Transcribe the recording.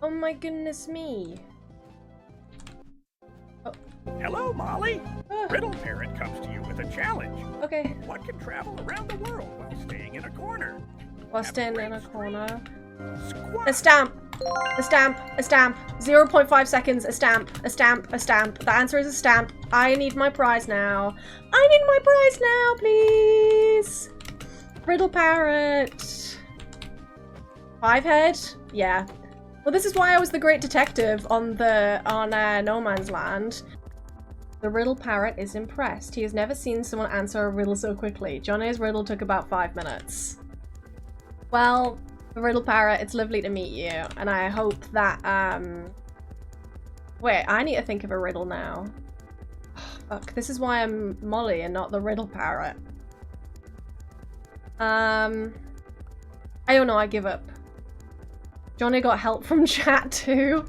Oh my goodness me. Oh. Hello, Molly. Riddle Parrot comes to you with a challenge. Okay. What can travel around the world while staying in a corner? While staying in a corner. SQUAWK. A stamp. A stamp. A stamp. 0.5 seconds. A stamp. A stamp. A stamp. The answer is a stamp. I need my prize now. I need my prize now, please. Riddle Parrot. 5 head? Yeah. Well, this is why I was the great detective on No Man's Land. The Riddle Parrot is impressed. He has never seen someone answer a riddle so quickly. Johnny's riddle took about 5 minutes. Well, the Riddle Parrot, it's lovely to meet you, and I hope that, wait, I need to think of a riddle now. Oh, fuck, this is why I'm Molly and not the Riddle Parrot. I don't know, I give up. Johnny got help from chat too.